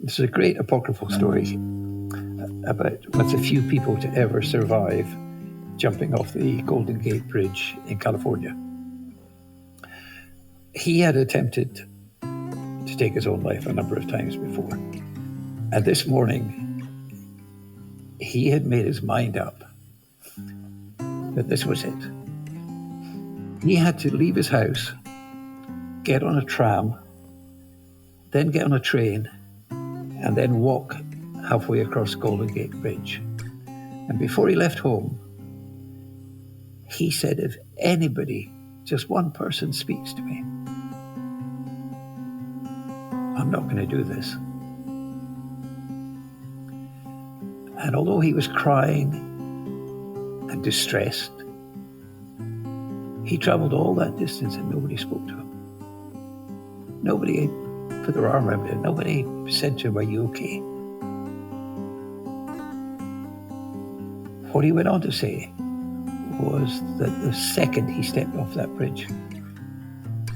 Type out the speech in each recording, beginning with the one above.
There's a great apocryphal story about what's a few people to ever survive jumping off the Golden Gate Bridge in California. He had attempted to take his own life a number of times before. And this morning, he had made his mind up that this was it. He had to leave his house, get on a tram, then get on a train, and then walk halfway across Golden Gate Bridge. And before he left home, he said, if anybody, just one person speaks to me, I'm not going to do this. And although he was crying and distressed, he travelled all that distance and nobody spoke to him. Nobody put their arm around him. Nobody said to him, are you okay? What he went on to say was that the second he stepped off that bridge,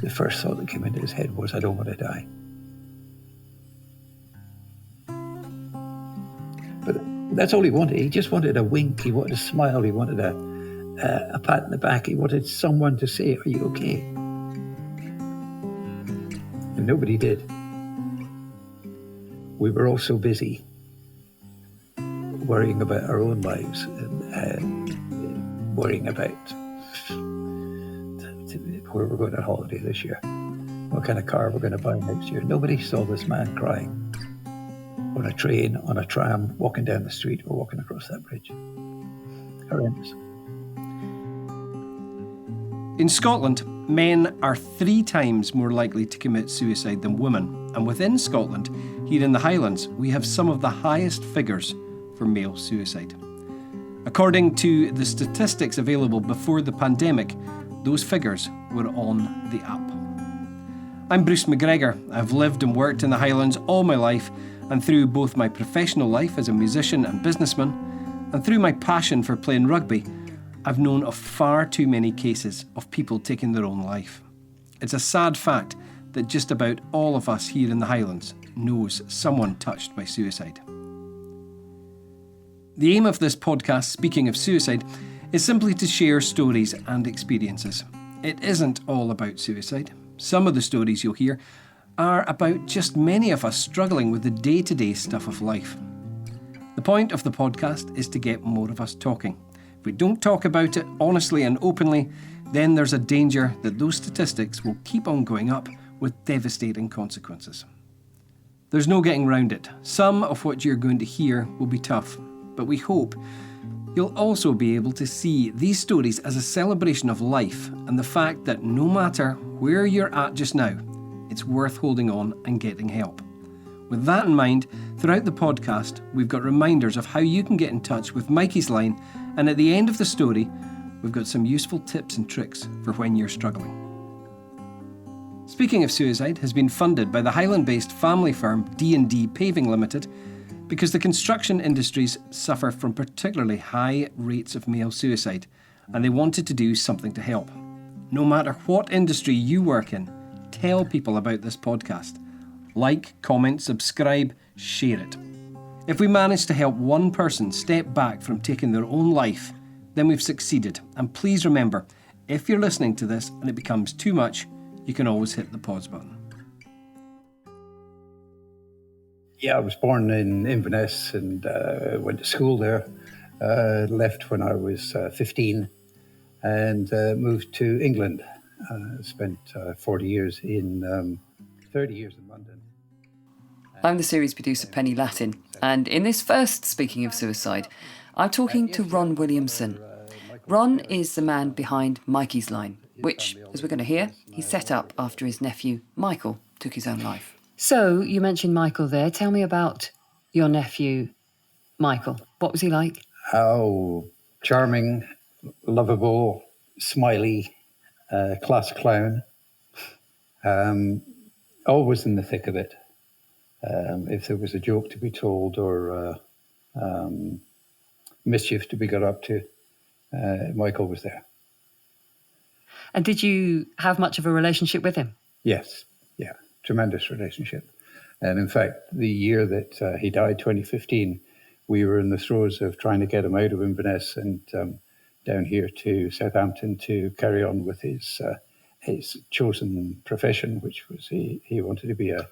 the first thought that came into his head was, I don't want to die. But that's all he wanted. He just wanted a wink. He wanted a smile. He wanted a pat in the back. He wanted someone to say, are you okay? And nobody did. We were all so busy worrying about our own lives and worrying about where we're going on holiday this year, what kind of car we're going to buy next year. Nobody saw this man crying on a train, on a tram, walking down the street or walking across that bridge. Horrendous. In Scotland, men are 3 times more likely to commit suicide than women. And within Scotland, here in the Highlands, we have some of the highest figures for male suicide. According to the statistics available before the pandemic, those figures were on the up. I'm Bruce McGregor. I've lived and worked in the Highlands all my life, and through both my professional life as a musician and businessman, and through my passion for playing rugby, I've known of far too many cases of people taking their own life. It's a sad fact that just about all of us here in the Highlands knows someone touched by suicide. The aim of this podcast, speaking of suicide, is simply to share stories and experiences. It isn't all about suicide. Some of the stories you'll hear are about just many of us struggling with the day-to-day stuff of life. The point of the podcast is to get more of us talking. If we don't talk about it honestly and openly, then there's a danger that those statistics will keep on going up with devastating consequences. There's no getting round it. Some of what you're going to hear will be tough, but we hope you'll also be able to see these stories as a celebration of life and the fact that no matter where you're at just now, it's worth holding on and getting help. With that in mind, throughout the podcast, we've got reminders of how you can get in touch with Mikeysline, and at the end of the story, we've got some useful tips and tricks for when you're struggling. Speaking of Suicide has been funded by the Highland-based family firm D&D Paving Ltd because the construction industries suffer from particularly high rates of male suicide, and they wanted to do something to help. No matter what industry you work in, tell people about this podcast. Like, comment, subscribe, share it. If we manage to help one person step back from taking their own life, then we've succeeded. And please remember, if you're listening to this and it becomes too much, you can always hit the pause button. Yeah, I was born in Inverness and went to school there. Left when I was 15 and moved to England. Spent 40 years 30 years in London. I'm the series producer, Pennie Latin, and in this first Speaking of Suicide, I'm talking to Ron Williamson. Ron is the man behind Mikeysline, which, as we're going to hear, he set up after his nephew, Michael, took his own life. So, you mentioned Michael there. Tell me about your nephew, Michael. What was he like? Oh, charming, lovable, smiley, class clown. Always in the thick of it. If there was a joke to be told or mischief to be got up to, Michael was there. And did you have much of a relationship with him? Yes, yeah, tremendous relationship. And in fact, the year that he died, 2015, we were in the throes of trying to get him out of Inverness and down here to Southampton to carry on with his chosen profession, which was he wanted to be a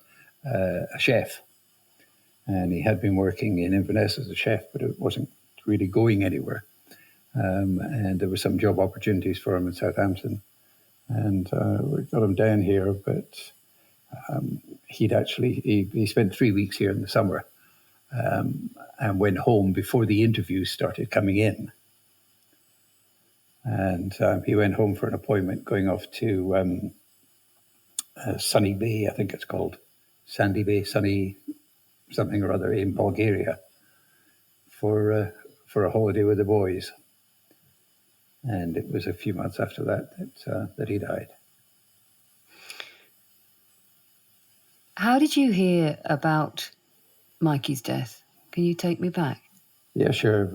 chef. And he had been working in Inverness as a chef, but it wasn't really going anywhere. And there were some job opportunities for him in Southampton. And we got him down here, but he spent 3 weeks here in the summer and went home before the interviews started coming in. And he went home for an appointment going off to Sunny Bay, I think it's called. Sandy Bay, Sunny something or other in Bulgaria for a holiday with the boys. And it was a few months after that he died. How did you hear about Mikey's death? Can you take me back? Yeah, sure.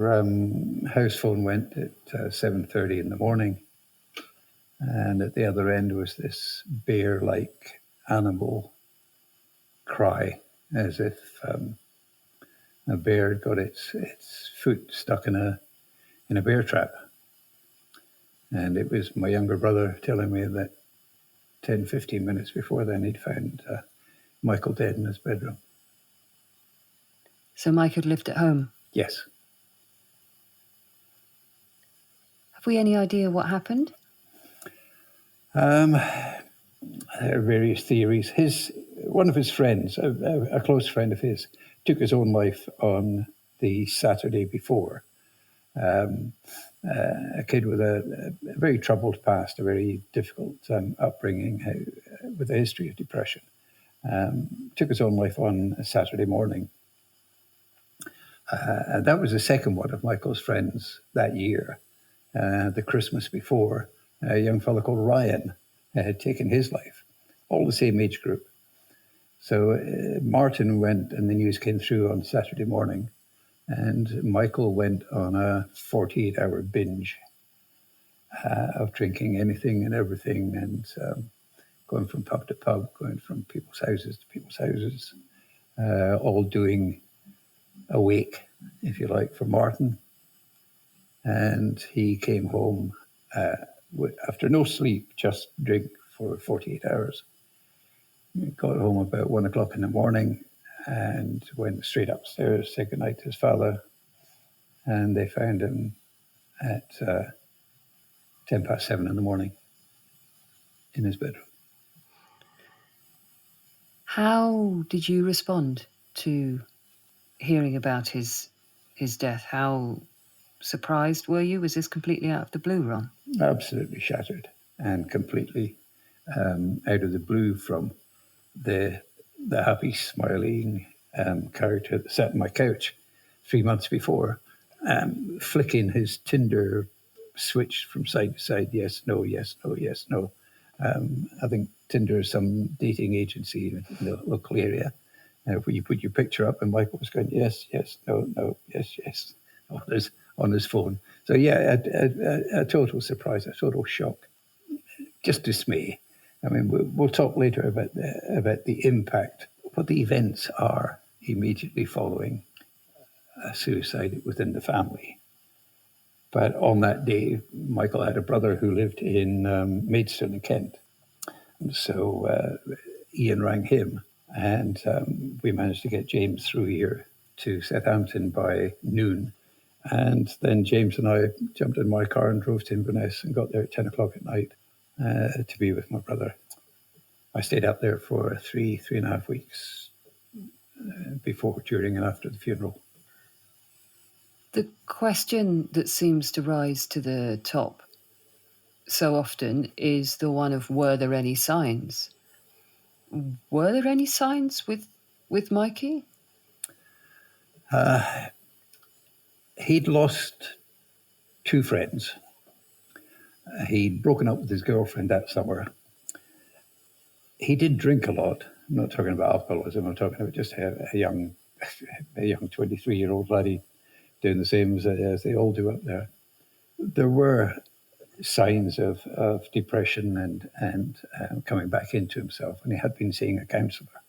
House phone went at 7:30 in the morning, and at the other end was this bear-like animal cry, as if a bear had got its foot stuck in a bear trap. And it was my younger brother telling me that 10, 15 minutes before then he'd found Michael dead in his bedroom. So Mike had lived at home? Yes. Have we any idea what happened? There are various theories. One of his friends, a close friend of his, took his own life on the Saturday before. A kid with a very troubled past, a very difficult upbringing, with a history of depression, took his own life on a Saturday morning. And that was the second one of Michael's friends that year. The Christmas before, a young fellow called Ryan had taken his life, all the same age group. So Martin went, and the news came through on Saturday morning, and Michael went on a 48-hour binge of drinking anything and everything, and going from pub to pub, going from people's houses to people's houses, all doing a wake, if you like, for Martin. And he came home after no sleep, just drink for 48 hours. He got home about 1 o'clock in the morning and went straight upstairs, said goodnight to his father, and they found him at 7:10 in the morning in his bedroom. How did you respond to hearing about his death? How surprised were you? Was this completely out of the blue, Ron? Absolutely shattered and completely out of the blue from the happy, smiling character that sat on my couch 3 months before, flicking his Tinder switch from side to side. Yes, no, yes, no, yes, no. I think Tinder is some dating agency in the local area where you put your picture up, and Michael was going, yes, yes, no, no, yes, yes, on his phone. So yeah, a total surprise, a total shock, just dismay. I mean, we'll talk later about the impact, what the events are immediately following a suicide within the family. But on that day, Michael had a brother who lived in Maidstone in Kent. And so Ian rang him, and we managed to get James through here to Southampton by noon. And then James and I jumped in my car and drove to Inverness and got there at 10 o'clock at night to be with my brother. I stayed up there for 3.5 weeks before, during, and after the funeral. The question that seems to rise to the top so often is the one of, were there any signs? Were there any signs with Mikey? He'd lost 2 friends. He'd broken up with his girlfriend that summer. He did drink a lot. I'm not talking about alcoholism. I'm talking about just a young 23-year-old laddie doing the same as they all do up there. There were signs of depression and coming back into himself, and he had been seeing a counsellor.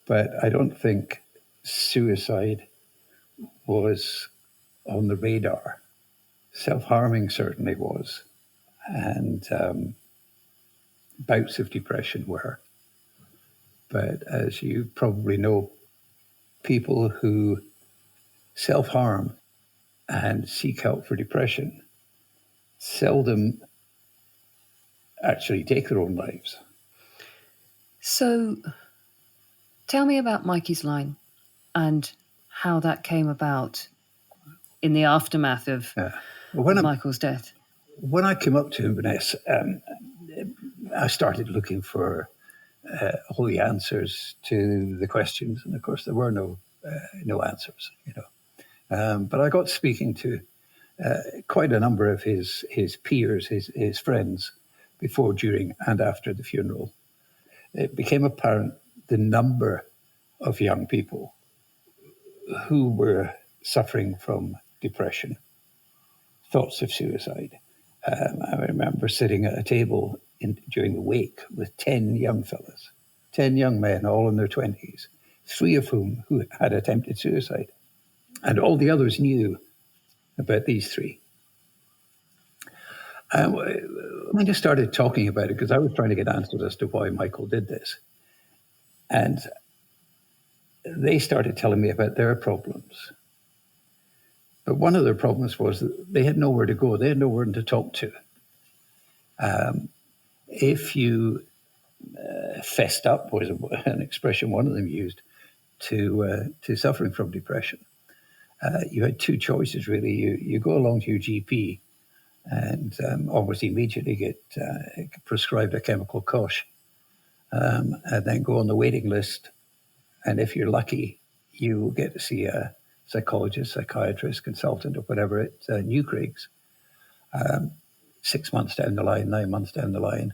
but I don't think suicide was on the radar. Self-harming certainly was, and bouts of depression were. But as you probably know, people who self-harm and seek help for depression seldom actually take their own lives. So tell me about Mikeysline and how that came about in the aftermath of Michael's death. When I came up to Inverness, I started looking for all the answers to the questions, and of course there were no answers, but I got speaking to quite a number of his peers, his friends, before, during, and after the funeral. It became apparent the number of young people who were suffering from depression, thoughts of suicide. I remember sitting at a table during the wake with 10 young fellas, 10 young men, all in their 20s, 3 of whom who had attempted suicide. And all the others knew about these 3. I just started talking about it because I was trying to get answers as to why Michael did this. And they started telling me about their problems. But one of their problems was that they had nowhere to go. They had nowhere to talk to. If you fessed up, was an expression one of them used, to suffering from depression, you had 2 choices, really. You go along to your GP and almost immediately get prescribed a chemical kosh, and then go on the waiting list. And if you're lucky, you will get to see a psychologist, psychiatrist, consultant, or whatever at New Craig's 6 months down the line, 9 months down the line.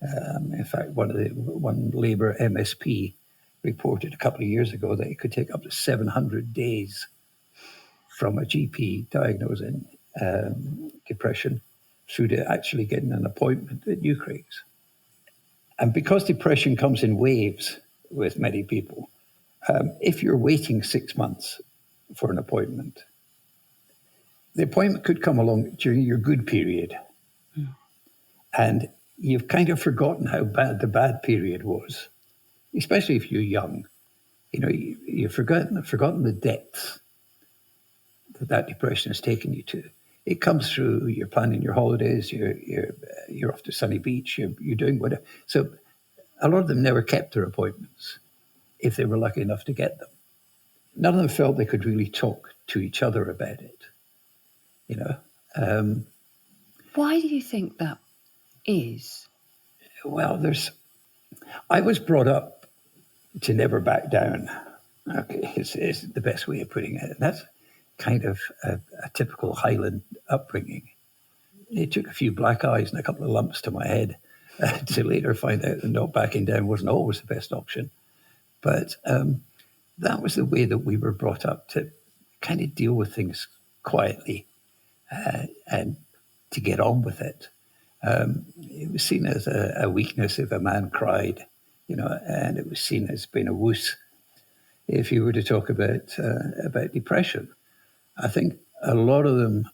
In fact, one Labour MSP reported a couple of years ago that it could take up to 700 days from a GP diagnosing depression through to actually getting an appointment at New Craig's. And because depression comes in waves with many people, if you're waiting 6 months for an appointment, the appointment could come along during your good period. And you've kind of forgotten how bad the bad period was, especially if you're young. You've forgotten the depths that depression has taken you to. It comes through, you're planning your holidays, you're off to sunny beach, you're doing whatever. So a lot of them never kept their appointments if they were lucky enough to get them. None of them felt they could really talk to each other about it. Why do you think that is? Well, I was brought up to never back down. Okay, is the best way of putting it. That's kind of a typical Highland upbringing. It took a few black eyes and a couple of lumps to my head to later find out that not backing down wasn't always the best option. But that was the way that we were brought up, to kind of deal with things quietly and to get on with it. It was seen as a weakness if a man cried, and it was seen as being a wuss if you were to talk about depression. I think a lot of them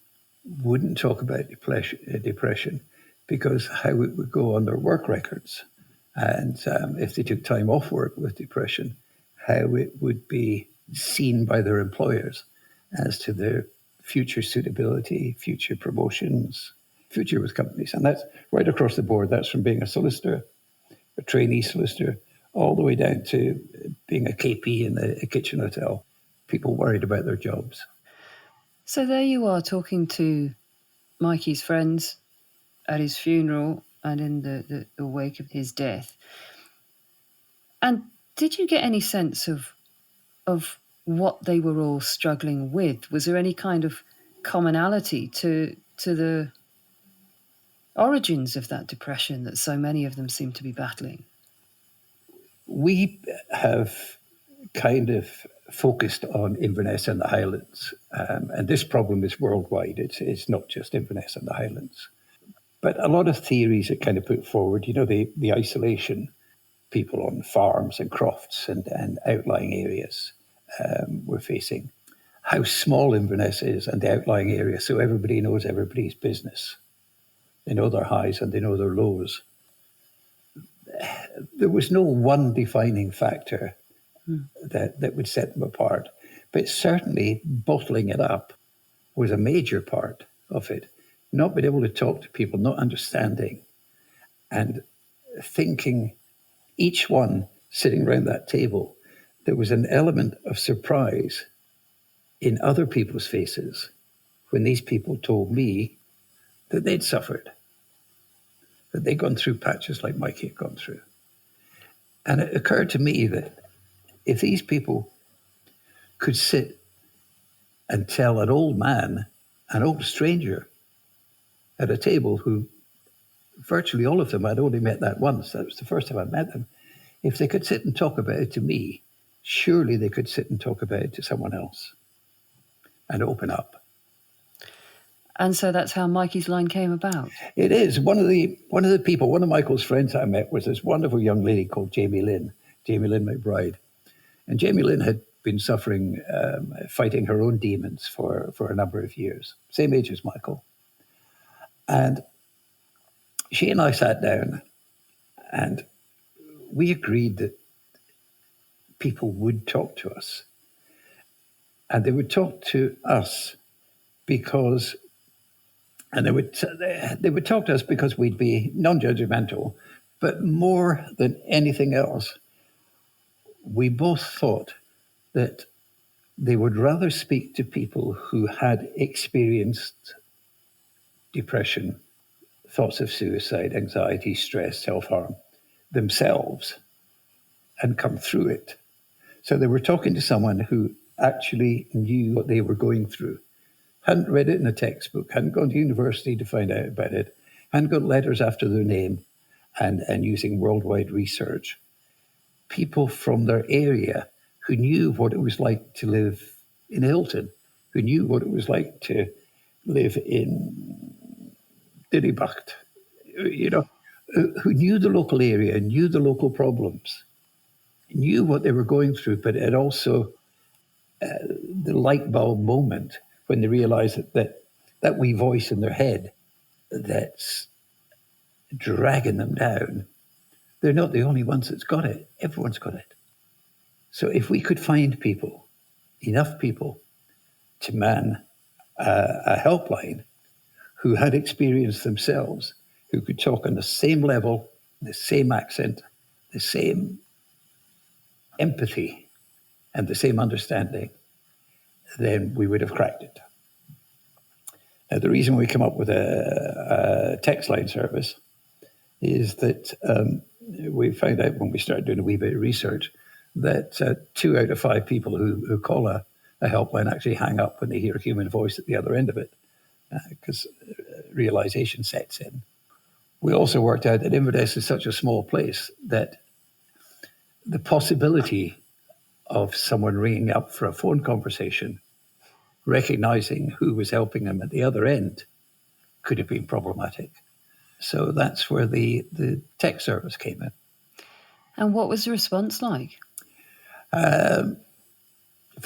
wouldn't talk about depression because how it would go on their work records, and if they took time off work with depression, how it would be seen by their employers as to their future suitability, future promotions, future with companies. And that's right across the board. That's from being a solicitor, a trainee solicitor, all the way down to being a KP in a kitchen hotel. People worried about their jobs. So there you are, talking to Mikey's friends at his funeral and in the wake of his death. And did you get any sense of what they were all struggling with? Was there any kind of commonality to the origins of that depression that so many of them seem to be battling? We have kind of focused on Inverness and the Highlands, and this problem is worldwide. It's not just Inverness and the Highlands. But a lot of theories are kind of put forward, the isolation people on farms and crofts and outlying areas were facing. How small Inverness is and the outlying area, so everybody knows everybody's business. They know their highs and they know their lows. There was no one defining factor that would set them apart, but certainly bottling it up was a major part of it. Not being able to talk to people, not understanding, and thinking, each one sitting around that table, there was an element of surprise in other people's faces when these people told me that they'd suffered, that they'd gone through patches like Mikey had gone through. And it occurred to me that if these people could sit and tell an old man, an old stranger at a table who virtually all of them I'd only met that once, that was the first time I'd met them, if they could sit and talk about it to me, surely they could sit and talk about it to someone else and open up. And so that's how Mikeysline came about. It is. One of Michael's friends I met was this wonderful young lady called Jamie Lynn McBride. And Jamie Lynn had been suffering, fighting her own demons for a number of years, same age as Michael. And she and I sat down and we agreed that people would talk to us. And they would talk to us because, and they would talk to us because we'd be non-judgmental, but more than anything else, we both thought that they would rather speak to people who had experienced depression, thoughts of suicide, anxiety, stress, self-harm themselves and come through it. So they were talking to someone who actually knew what they were going through, hadn't read it in a textbook, hadn't gone to university to find out about it, hadn't got letters after their name and using worldwide research. People from their area who knew what it was like to live in Hilton, who knew what it was like to live in Diribacht, who knew the local area, knew the local problems, knew what they were going through, but it also the light bulb moment when they realized that wee voice in their head that's dragging them down, they're not the only ones that's got it. Everyone's got it. So if we could find people, enough people, to man a helpline who had experience themselves, who could talk on the same level, the same accent, the same empathy, and the same understanding, then we would have cracked it. Now, the reason we come up with a text line service is that we found out when we started doing a wee bit of research that 2 out of 5 people who call a helpline actually hang up when they hear a human voice at the other end of it, because realization sets in. We also worked out that Inverness is such a small place that the possibility of someone ringing up for a phone conversation, recognizing who was helping them at the other end, could have been problematic. So that's where the tech service came in. And what was the response like? For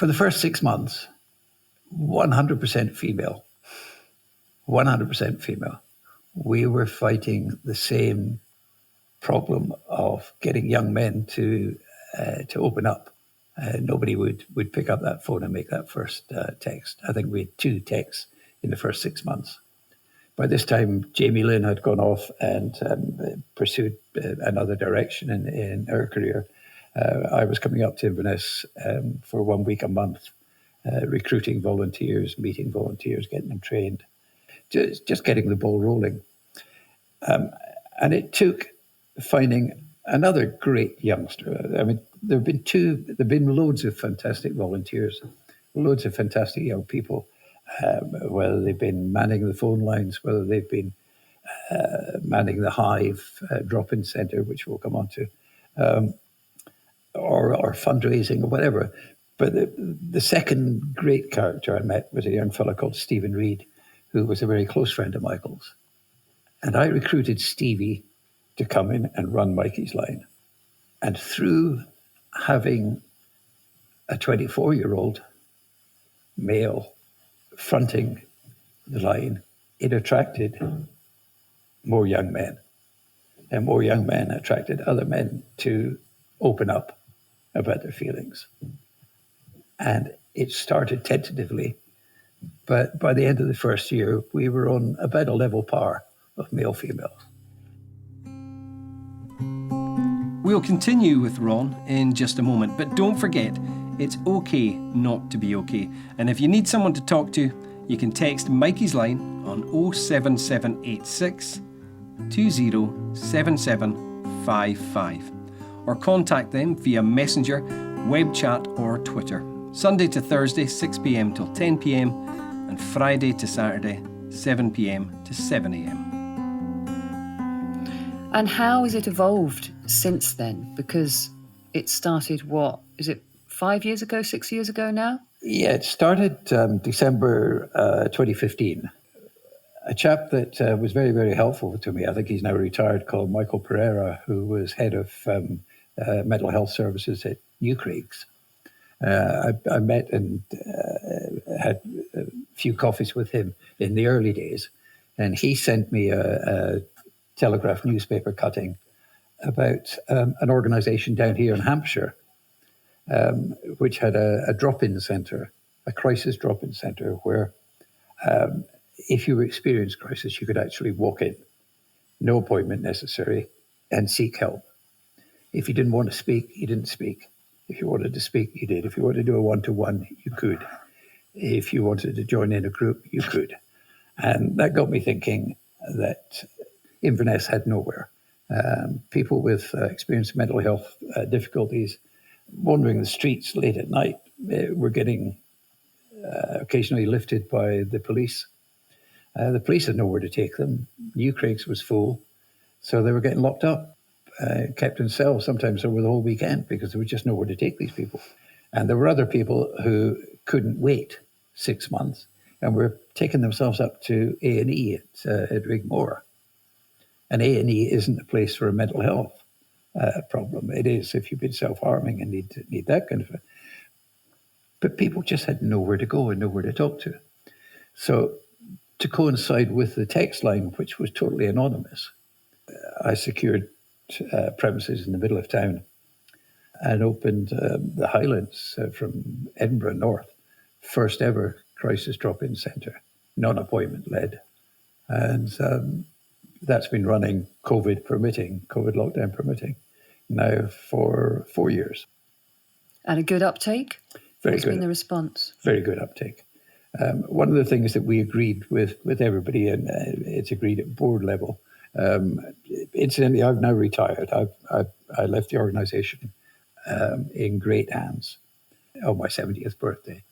the first 6 months, 100% female. 100% female. We were fighting the same problem of getting young men to open up. Nobody would pick up that phone and make that first text. I think we had 2 texts in the first 6 months. By this time, Jamie Lynn had gone off and pursued another direction in her career. I was coming up to Inverness for 1 week a month, recruiting volunteers, meeting volunteers, getting them trained, just getting the ball rolling. And it took finding another great youngster. I mean, there have been loads of fantastic volunteers, loads of fantastic young people, whether they've been manning the phone lines, whether they've been manning the Hive drop-in centre, which we'll come on to, or fundraising or whatever. But the second great character I met was a young fellow called Stephen Reid, who was a very close friend of Michael's. And I recruited Stevie to come in and run Mikeysline. And through having a 24-year-old male fronting the line, it attracted more young men. And more young men attracted other men to open up about their feelings. And it started tentatively, but by the end of the first year, we were on about a level par of male-females. We'll continue with Ron in just a moment, but don't forget, it's okay not to be okay. And if you need someone to talk to, you can text Mikeysline on 07786 207755 or contact them via Messenger, web chat or Twitter. Sunday to Thursday 6 p.m. till 10 p.m. and Friday to Saturday 7 p.m. to 7 a.m. And how has it evolved since then? Because it started, 5 years ago, 6 years ago now? Yeah, it started December 2015. A chap that was very, very helpful to me, I think he's now retired, called Michael Pereira, who was head of mental health services at New Craigs. I met and had a few coffees with him in the early days, and he sent me a Telegraph newspaper cutting about an organisation down here in Hampshire, which had a drop-in centre, a crisis drop-in centre, where if you experienced crisis, you could actually walk in, no appointment necessary, and seek help. If you didn't want to speak, you didn't speak. If you wanted to speak, you did. If you wanted to do a one-to-one, you could. If you wanted to join in a group, you could. And that got me thinking that Inverness had nowhere. People with experienced mental health difficulties wandering the streets late at night were getting occasionally lifted by the police. The police had nowhere to take them. New Craigs was full, so they were getting locked up, kept in cells sometimes over the whole weekend because there was just nowhere to take these people. And there were other people who couldn't wait 6 months and were taking themselves up to A&E at Rigmore. And A&E isn't a place for a mental health problem. It is if you've been self-harming and need that kind of. But people just had nowhere to go and nowhere to talk to. So to coincide with the text line, which was totally anonymous, I secured premises in the middle of town and opened the Highlands from Edinburgh North, first ever crisis drop-in centre, non-appointment led. And that's been running COVID lockdown permitting, now for 4 years. And a good uptake? Very What's good. been the response? Very good uptake. One of the things that we agreed with everybody, and it's agreed at board level. Incidentally, I've now retired. I left the organisation in great hands on my 70th birthday.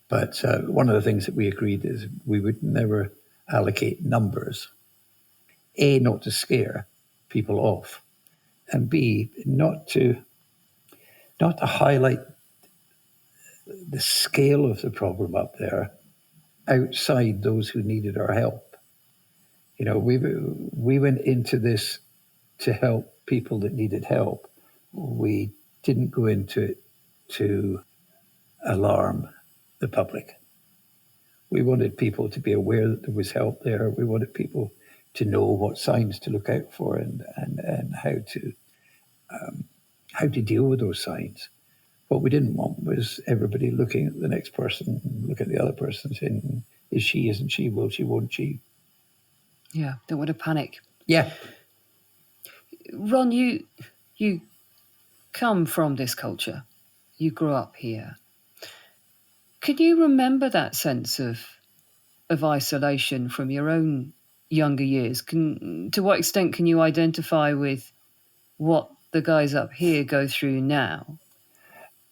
But one of the things that we agreed is we would never allocate numbers. A, not to scare people off, and B, not to highlight the scale of the problem up there outside those who needed our help. You know, we went into this to help people that needed help. We didn't go into it to alarm the public. We wanted people to be aware that there was help there. We wanted people to know what signs to look out for and how to deal with those signs. What we didn't want was everybody looking at the next person, looking at the other person, saying, "Is she? Isn't she? Will she? Won't she?" Yeah, don't want to panic. Yeah. Ron, you come from this culture. You grew up here. Could you remember that sense of isolation from your own younger years? To what extent can you identify with what the guys up here go through now?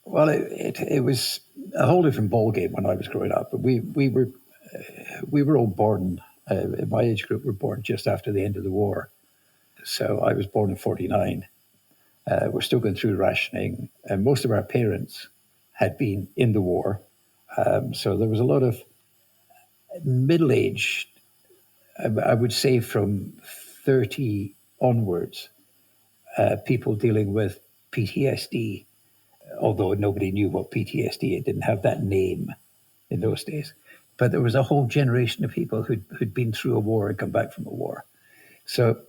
Well, it was a whole different ballgame when I was growing up. But we were all born. In my age group, were born just after the end of the war. So I was born in 1949. We're still going through rationing, and most of our parents had been in the war. So there was a lot of middle-aged, I would say from 30 onwards, people dealing with PTSD, although nobody knew what PTSD, it didn't have that name in those days. But there was a whole generation of people who'd been through a war and come back from a war. So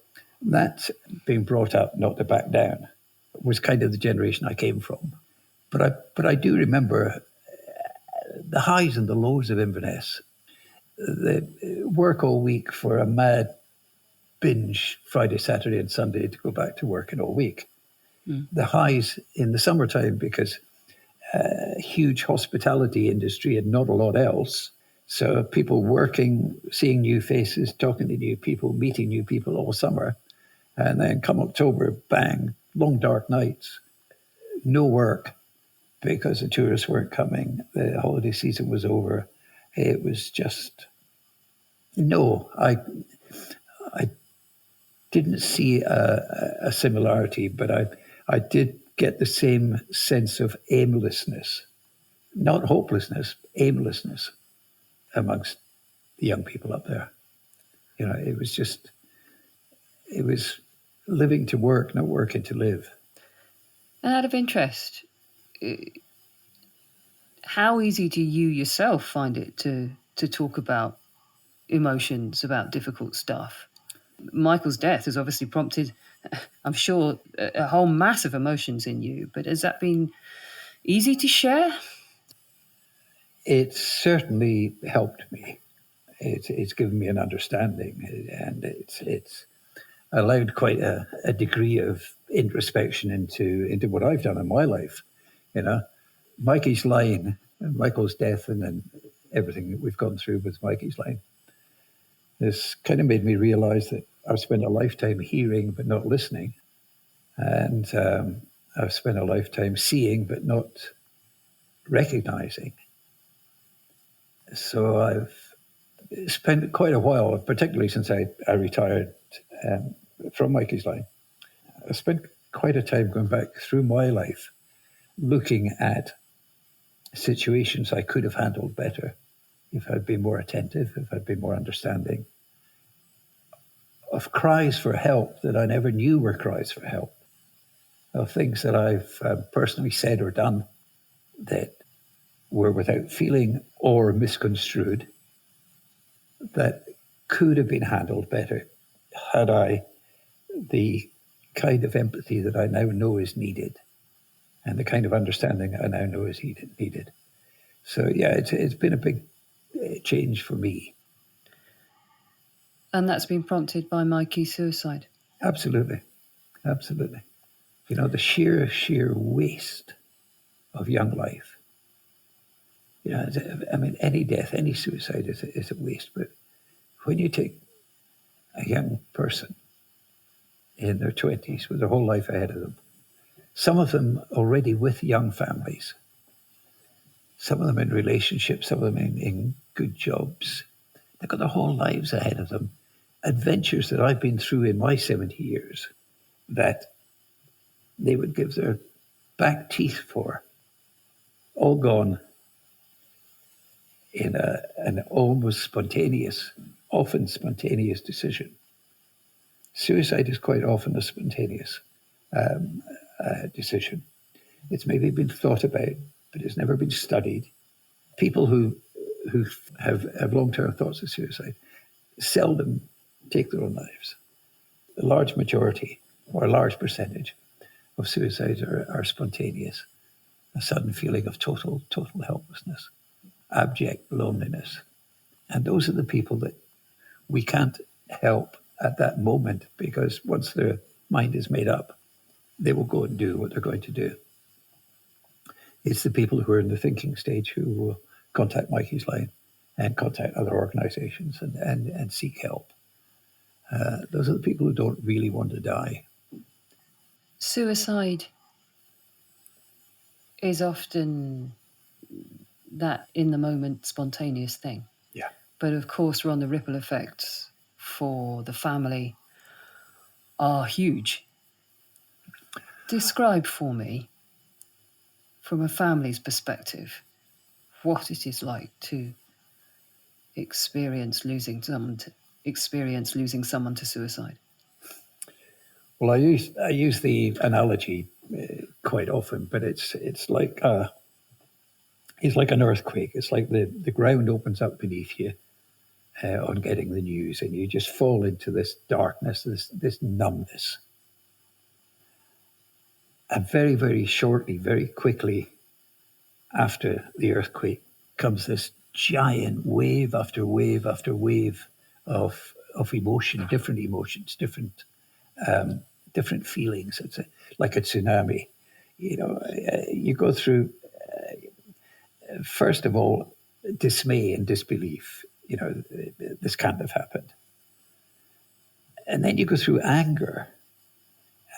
that being brought up not to back down was kind of the generation I came from. But I do remember the highs and the lows of Inverness. The work all week for a mad binge Friday, Saturday and Sunday to go back to work in all week. The highs in the summertime because huge hospitality industry and not a lot else. So people working, seeing new faces, talking to new people, meeting new people all summer. And then come October, bang, long dark nights, no work because the tourists weren't coming. The holiday season was over. It was just, no, I didn't see a similarity, but I did get the same sense of aimlessness, not hopelessness, aimlessness amongst the young people up there. You know, it was living to work, not working to live. And out of interest, how easy do you yourself find it to talk about emotions, about difficult stuff? Michael's death has obviously prompted, I'm sure, a whole mass of emotions in you, but has that been easy to share? It certainly helped me. It's given me an understanding, and it's allowed quite a degree of introspection into what I've done in my life. You know, Mikeysline, and Michael's death, and then everything that we've gone through with Mikeysline, this kind of made me realize that I've spent a lifetime hearing but not listening, and I've spent a lifetime seeing but not recognizing. So I've spent quite a while, particularly since I retired from Mikeysline. I spent quite a time going back through my life, looking at situations I could have handled better if I'd been more attentive, if I'd been more understanding, of cries for help that I never knew were cries for help, of things that I've personally said or done that were without feeling or misconstrued, that could have been handled better had I the kind of empathy that I now know is needed and the kind of understanding that I now know is needed. So, yeah, it's been a big change for me. And that's been prompted by Mikey's suicide? Absolutely. Absolutely. You know, the sheer waste of young life. You know, I mean, any death, any suicide is a waste. But when you take a young person in their 20s with their whole life ahead of them, some of them already with young families, some of them in relationships, some of them in good jobs, they've got their whole lives ahead of them. Adventures that I've been through in my 70 years that they would give their back teeth for, all gone in an almost spontaneous, often spontaneous decision. Suicide is quite often a spontaneous decision. It's maybe been thought about, but it's never been studied. People who have long-term thoughts of suicide seldom take their own lives. The large majority, or a large percentage, of suicides are spontaneous. A sudden feeling of total helplessness, abject loneliness. And those are the people that we can't help at that moment, because once their mind is made up, they will go and do what they're going to do. It's the people who are in the thinking stage who will contact Mikeysline and contact other organizations and seek help. Those are the people who don't really want to die. Suicide is often that in the moment spontaneous thing. Yeah. But of course, Ron, the ripple effects for the family are huge. Describe for me, from a family's perspective, what it is like to experience losing someone to suicide. Well, I use the analogy quite often, but it's like an earthquake. It's like the ground opens up beneath you on getting the news, and you just fall into this darkness, this numbness. And very, very shortly, very quickly after the earthquake comes this giant wave after wave after wave of emotion, different emotions, different feelings. It's like a tsunami. You go through, first of all, dismay and disbelief. This can't have happened. And then you go through anger,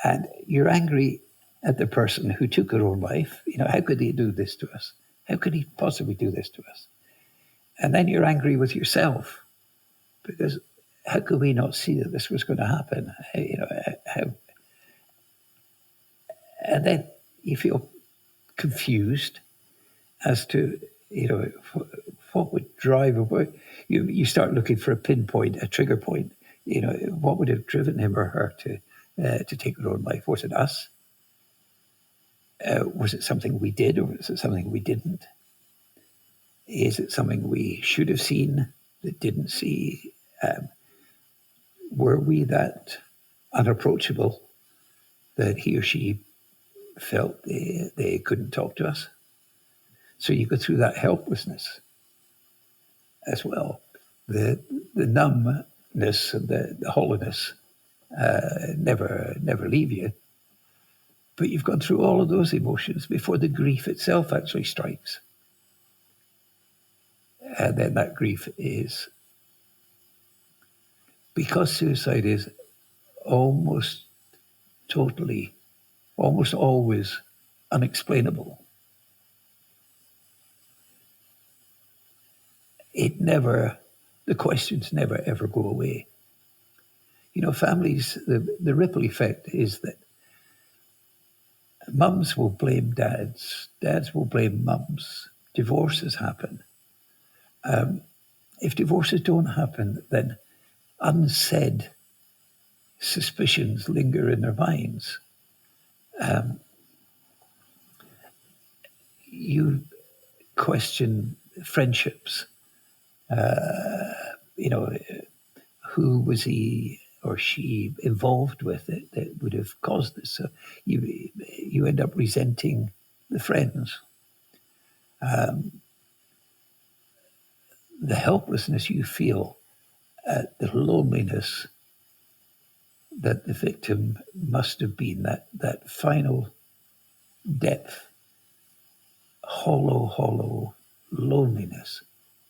and you're angry at the person who took their own life. How could they do this to us? How could he possibly do this to us? And then you're angry with yourself, because how could we not see that this was going to happen? And then you feel confused as to what would drive you start looking for a pinpoint, a trigger point. What would have driven him or her to take their own life? Was it us? Was it something we did, or was it something we didn't? Is it something we should have seen that didn't see? Were we that unapproachable that he or she felt they couldn't talk to us? So you go through that helplessness as well. The numbness and the hollowness never leave you. But you've gone through all of those emotions before the grief itself actually strikes. And then that grief is, because suicide is almost always unexplainable. The questions never ever go away. Families, the ripple effect is that mums will blame dads, dads will blame mums, divorces happen. If divorces don't happen, then unsaid suspicions linger in their minds. You question friendships. Who was he or she involved with that would have caused this? So you end up resenting the friends. The helplessness you feel at the loneliness that the victim must have been, that final depth, hollow loneliness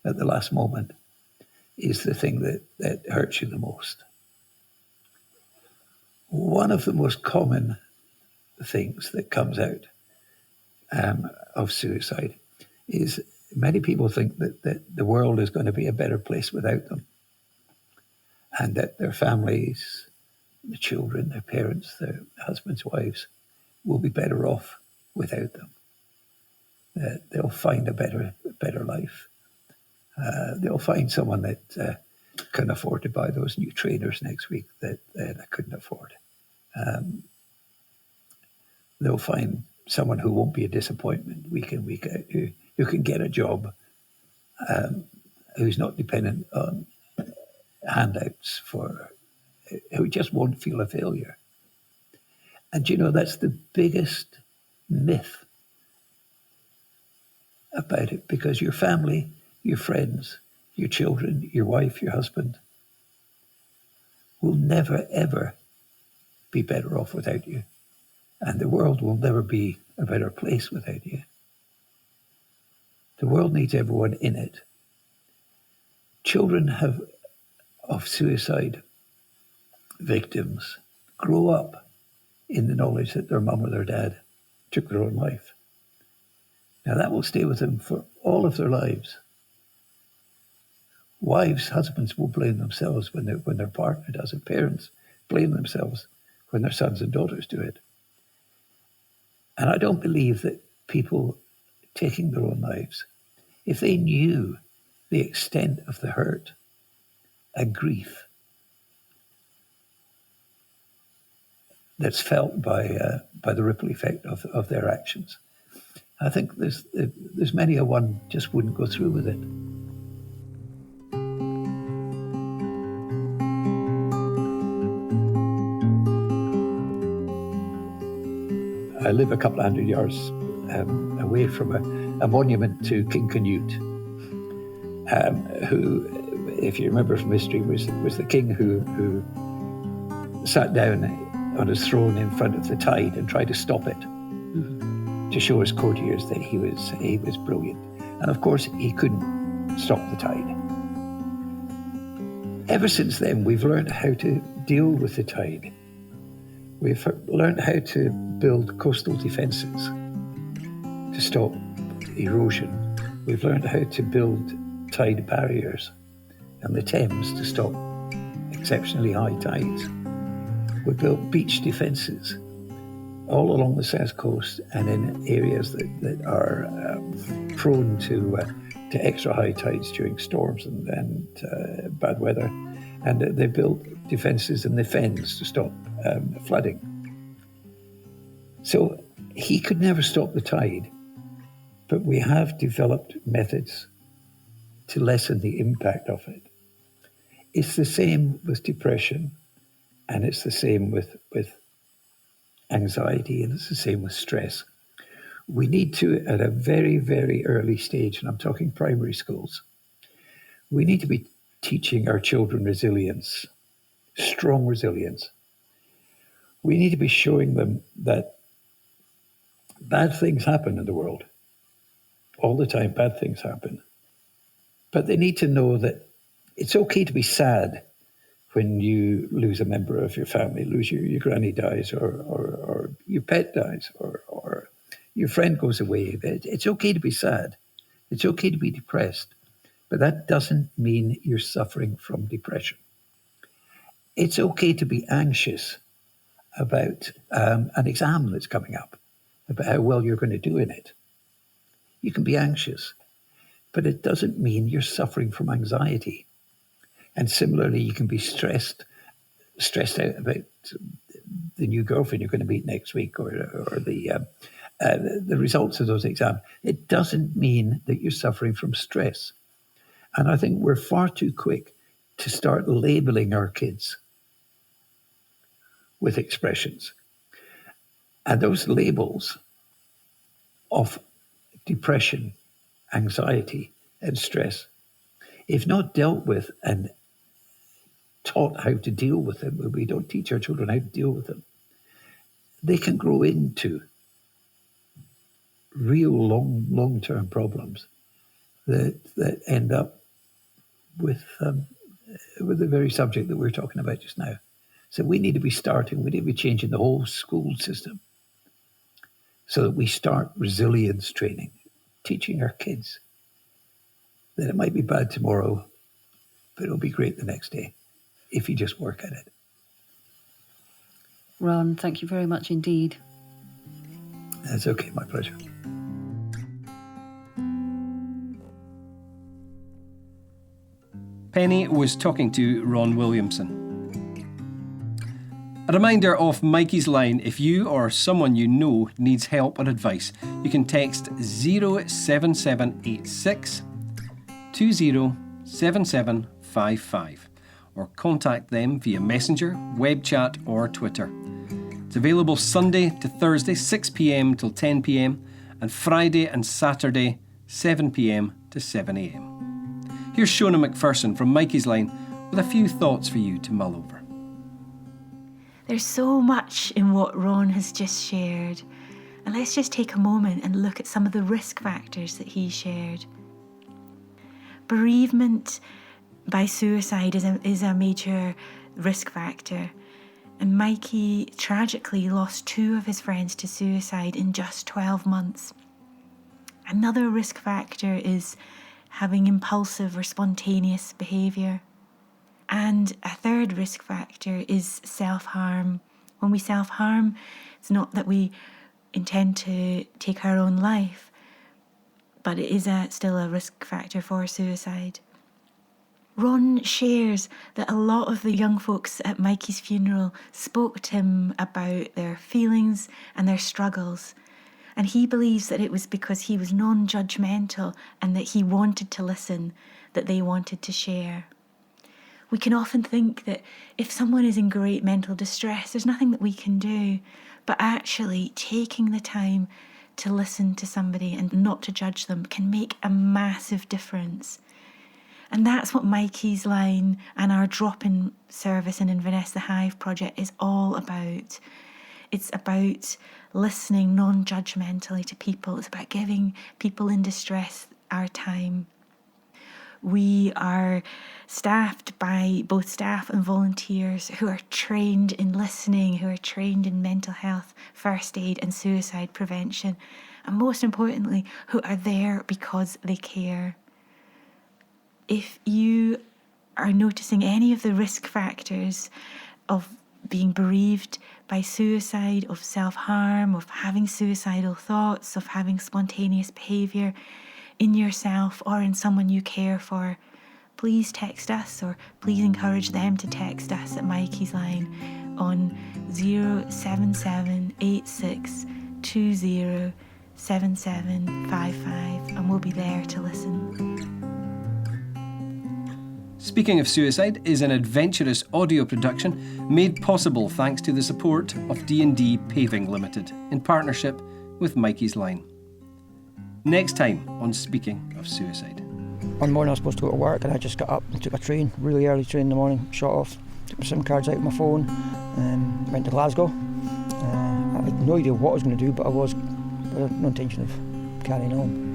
at the last moment, is the thing that hurts you the most. One of the most common things that comes out of suicide is many people think that the world is going to be a better place without them, and that their families, the children, their parents, their husbands, wives, will be better off without them. That they'll find a better life. They'll find someone that can afford to buy those new trainers next week that I couldn't afford. They'll find someone who won't be a disappointment week in, week out, who can get a job, who's not dependent on handouts, who just won't feel a failure. And that's the biggest myth about it, because your family, your friends, your children, your wife, your husband will never, ever be better off without you. And the world will never be a better place without you. The world needs everyone in it. Children of suicide victims grow up in the knowledge that their mum or their dad took their own life. Now that will stay with them for all of their lives. Wives, husbands will blame themselves when their partner does it. Parents blame themselves when their sons and daughters do it. And I don't believe that people taking their own lives, if they knew the extent of the hurt and grief that's felt by the ripple effect of their actions. I think there's many a one just wouldn't go through with it. I live a couple of 100 yards away from a monument to King Canute, who, if you remember from history, was the king who sat down on his throne in front of the tide and tried to stop it, to show his courtiers that he was brilliant. And of course, he couldn't stop the tide. Ever since then, we've learned how to deal with the tide. We've learned how to build coastal defences to stop erosion. We've learned how to build tide barriers in the Thames to stop exceptionally high tides. We've built beach defences all along the south coast and in areas that are prone to extra high tides during storms and bad weather. And they built defences in the fens to stop flooding. So he could never stop the tide, but we have developed methods to lessen the impact of it. It's the same with depression, and it's the same with anxiety, and it's the same with stress. We need to, at a very, very early stage, and I'm talking primary schools, we need to be teaching our children resilience, strong resilience. We need to be showing them that bad things happen in the world. All the time, bad things happen. But they need to know that it's okay to be sad when you lose a member of your family, lose your granny dies, or your pet dies, or your friend goes away. It's okay to be sad. It's okay to be depressed. But that doesn't mean you're suffering from depression. It's okay to be anxious about an exam that's coming up, about how well you're going to do in it. You can be anxious, but it doesn't mean you're suffering from anxiety. And similarly, you can be stressed out about the new girlfriend you're going to meet next week, or the results of those exams. It doesn't mean that you're suffering from stress. And I think we're far too quick to start labeling our kids with expressions. And those labels of depression, anxiety, and stress, if not dealt with and taught how to deal with them, when we don't teach our children how to deal with them, they can grow into real long-term problems that end up with the very subject that we're talking about just now. So we need to be changing the whole school system so that we start resilience training, teaching our kids that it might be bad tomorrow, but it'll be great the next day if you just work at it. Ron, thank you very much indeed. That's okay, my pleasure. Pennie was talking to Ron Williamson. A reminder of Mikey's line: if you or someone you know needs help or advice, you can text 07786 207755 or contact them via Messenger, web chat or Twitter. It's available Sunday to Thursday 6 p.m. till 10 p.m. and Friday and Saturday 7 p.m. to 7 a.m. Here's Shona McPherson from Mikeysline with a few thoughts for you to mull over. There's so much in what Ron has just shared, and let's just take a moment and look at some of the risk factors that he shared. Bereavement by suicide is a major risk factor, and Mikey tragically lost 2 of his friends to suicide in just 12 months. Another risk factor is having impulsive or spontaneous behaviour. And a third risk factor is self-harm. When we self-harm, it's not that we intend to take our own life, but it is still a risk factor for suicide. Ron shares that a lot of the young folks at Mikey's funeral spoke to him about their feelings and their struggles. And he believes that it was because he was non-judgmental and that he wanted to listen, that they wanted to share. We can often think that if someone is in great mental distress, there's nothing that we can do. But actually, taking the time to listen to somebody and not to judge them can make a massive difference. And that's what Mikeysline and our drop-in service in Inverness, the Hive project, is all about. It's about listening non-judgmentally to people. It's about giving people in distress our time. We are staffed by both staff and volunteers who are trained in listening, who are trained in mental health, first aid and suicide prevention, and most importantly, who are there because they care. If you are noticing any of the risk factors of being bereaved by suicide, of self-harm, of having suicidal thoughts, of having spontaneous behaviour in yourself or in someone you care for, please text us, or please encourage them to text us at Mikeysline on 07786207755, and we'll be there to listen. Speaking of Suicide is an adventurous audio production made possible thanks to the support of D&D Paving Ltd in partnership with Mikeysline. Next time on Speaking of Suicide. One morning I was supposed to go to work and I just got up and took a train, really early train in the morning, shot off, took my SIM cards out of my phone, went to Glasgow. I had no idea what I was going to do, but I had no intention of carrying on.